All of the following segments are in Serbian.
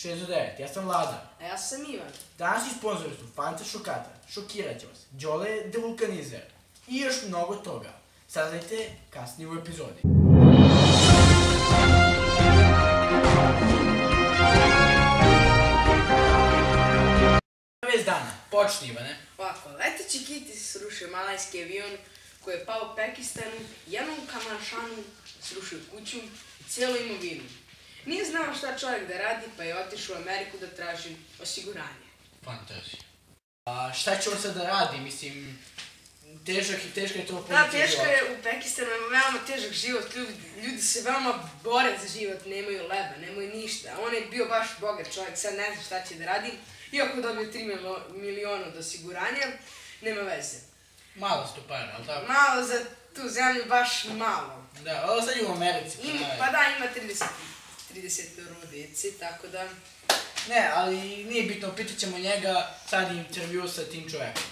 609, ja sam Vlada. A ja sam Ivan. Današnji sponzori su Fanta Šokator, Šokirat će vas, Đole Devulkanizer i još mnogo toga. Saznajte kasnije u epizodi. Vez dana, počni Ivane. Ovako, leteći kiti srušio malajski avion koji je pao u Pakistanu, jednom Kamanšanu srušio kuću i cijelu imovinu. Nije znao šta čovjek da radi, pa je otišao u Ameriku da traži osiguranje. Fantazija. A šta će on sad da radi, mislim, teška je to Da, politika teško života. je u Pakistanu, veoma težak život, ljudi se veoma bore za život, nemaju leba, nemaju ništa. On je bio baš bogat čovjek, sad ne zna šta će da radi, iako dobio 3 miliona od osiguranja, nema veze. Malo su to para, ali tako? Malo za tu zemlju, baš malo. Da, ovo sad je u Americi. Pa da, ima 30 djece, tako da... Ne, ali nije bitno, pitat ćemo njega sad intervju sa tim čovjekom.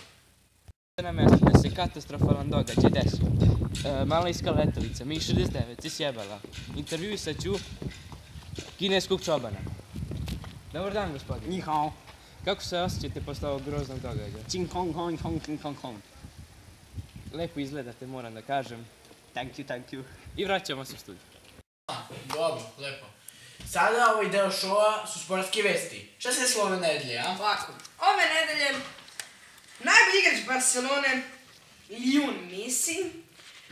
Na mjestu gdje se katastrofalan događaj desio. Malajska letelica Mi-69 se sjebala. Intervjuisat ću kineskog čobana. Dobar dan, gospodin. Ni hao. Kako se osjećate posle ovog groznog događaja? Jing hong hong hong hong hong hong. Lepo izgledate, moram da kažem. Thank you. I vraćamo se u studiju. Dobro, lepo. Sada ovaj deo šova su sportske vesti. Šta se desilo ove nedelje, a? Ovako, ove nedelje najbolji igrač Barcelone, Lionel Messi,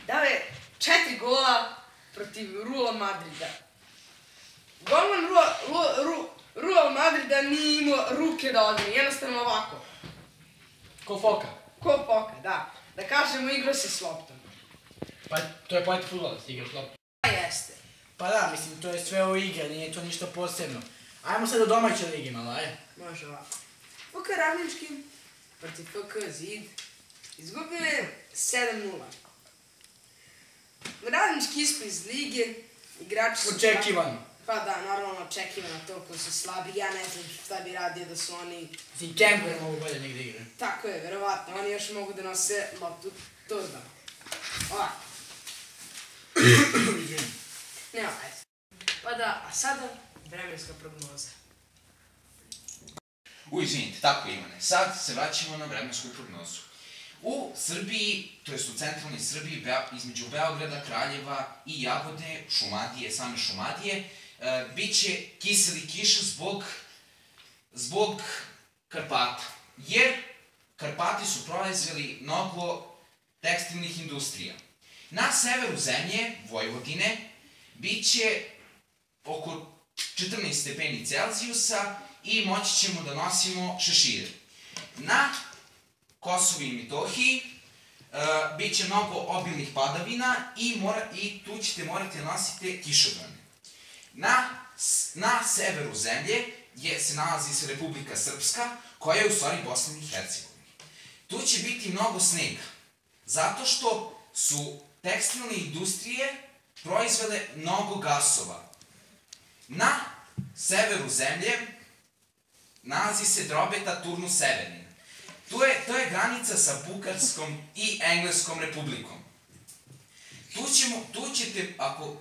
dao je 4 gola protiv Real Madrida. Golman Real Madrida nije imao ruke da odmeni, jednostavno ovako. Ko foka? Ko poka, da. Da kažemo, igrao se s loptom. Pa to je pojete futbola, da si igraš loptu. Pa jeste. Pa da, mislim, to je sve o igri, nije to ništa posebno. Ajmo sad u domaće ligi malo, aj. Može ovako. FK Ravnički protiv FK Zid izgubio je 7:0. Ravnički ispao iz lige, igrači su... Očekivano. Pa da, normalno očekivano, toliko su slabi, ja ne znam šta bi radio da su oni... Mislim, Kemper mogu bolje negdje igrati. Tako je, verovatno, oni još mogu da nose loptu turbama. Ovako. Nema veze. Pa da, a sada vremenska prognoza. Izvinite, tako Ivane, sad se vraćamo na vremensku prognozu. U Srbiji, to jest u centralnoj Srbiji, između Beograda, Kraljeva i Jagodne, Šumadije, same Šumadije, bit će kiseli kiša zbog Karpata. Jer Karpati su proizveli mnogo tekstilnih industrija. Na severu zemlje, Vojvodine, bit će oko 14 stepeni Celzijusa i moći ćemo da nosimo šešire. Na Kosovu i Metohiji bit će mnogo obilnih padavina i tu ćete morati da nosite kišobrane. Na severu zemlje se nalazi Republika Srpska, koja je u stvari Bosna i Hercegovina. Tu će biti mnogo snega, zato što su tekstilne industrije proizvele mnogo gasova. Na severu zemlje nalazi se drobeta Turnus Severnin. To je granica sa Bugarskom i Engleskom republikom. Tu ćete,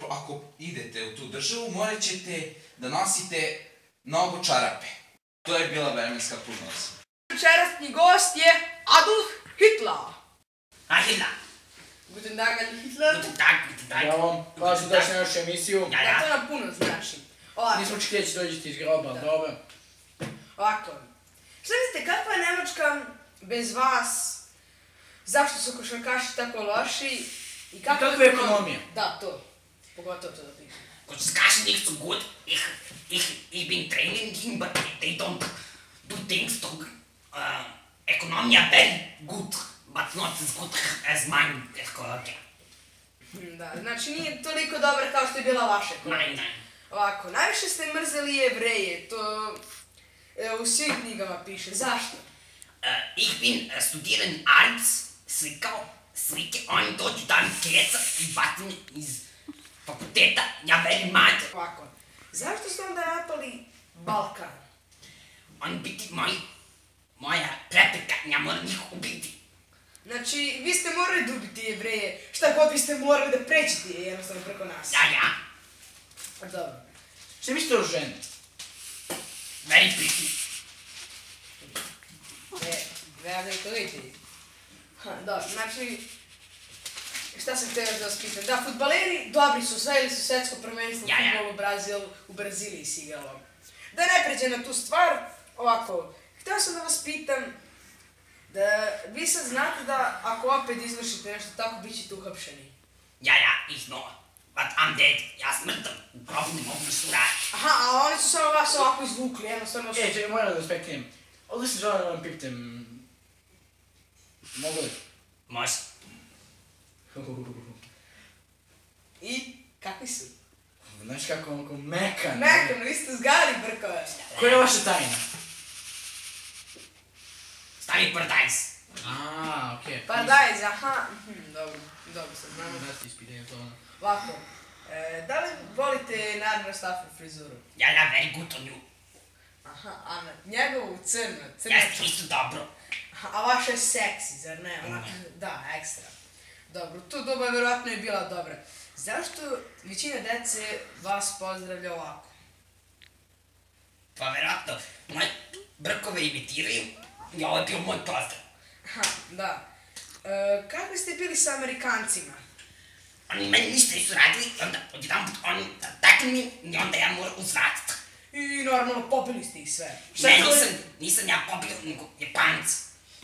ako idete u tu državu, morat ćete da nosite mnogo čarape. To je bila vremenska prognoza. Večerasni gost je Adolf Hitler. Hitler. Guten Tag, Hitler. Guten Tag. Ja vam, hvala što došli na našu emisiju. Da, to nam puno znači. Ovako. Nismo očekivali da će dođete iz groba, ali dobro. Ovako. Šta mislite, kakva je Nemačka bez vas? Zašto su košarkaši tako loši? I kakva je ekonomija? Da, to. Pogotovo to da pišem. Košarkaši nicht so gut. Ich bin training, but they don't do things to economia very good, but not as good as mine ekonomija. Da, znači nije toliko dobra kao što je bila vaša ekonomija. Nein. Ovako, najviše ste mrzeli Jevreje, to u svim knjigama piše. Zašto? Ich bin studieren Arts, slikao slike, oni dođu da mi keca i bati me iz fakulteta, ja velim mate. Ovako, zašto ste onda napali Balkan? Oni biti moja prepreka, ja moram njih ubiti. Znači, vi ste morali da ubiti Jevreje, šta god vi ste morali da pređete jednostavno preko nas. Ja. Dobro. Šta mislite o ženi? very pretty. Very pretty. Dobro, znači, šta sam htio još da vas pitam? Da, fudbaleri dobri su, osvojili su svetsko prvenstvo u fudbalu u Braziliji si igralo. Da ne pređem na tu stvar, ovako, htio sam da vas pitam, da vi sad znate da ako opet izvršite nešto tako, bit ćete uhapšeni. Ja, ich know. But I'm dead. Ja sam mrtav. U grobu ne mogu ništa uraditi. Aha, a oni su samo vas ovako izvukli, jednostavno su... Čekaj, moram da respektiram. Ovdje se želim da vam pitam... Mogu li? Može. I, kakvi su? Znaš kako onako mekan. Mekan, vi ste zgali brkove. Koja je vaša tajna? Stavi paradajz. Okej. Paradajz, aha. Dobro, sad znamo. Da ti ispitanje to ono. Ovako, da li volite naravno Staffer frizuru? Ja, very good on you. Aha, a njegovu crno. Jeste isto dobro. A vaša je seksi, zar ne? Da, ekstra. Dobro, tu doba je vjerojatno i bila dobra. Zašto većina dece vas pozdravlja ovako? Pa vjerojatno, moje brkove imitiraju i ovo je bio moj pozdrav. Aha, da. Kakvi ste bili sa Amerikancima? Oni meni ništa nisu radili, onda odjedanput oni takli mi i onda ja moram uzvratiti. I normalno pobili ste ih sve. Ne, nisam ja pobio, nego Japanci.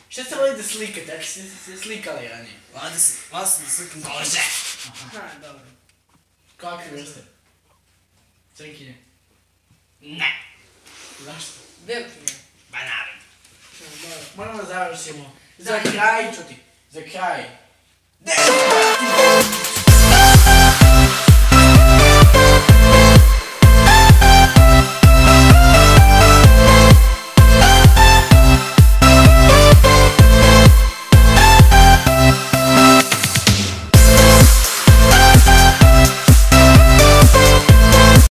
Šta ste volili da slikate? Ako ste se slikali ranije? Ovdje sam da slikam kože. Aha, dobro. Kakve vrste? Crnkinje? Ne, Zašto? Velkinje. ba naravno. Dobro. Moramo da završimo. Za kraj, čuti. Za kraj.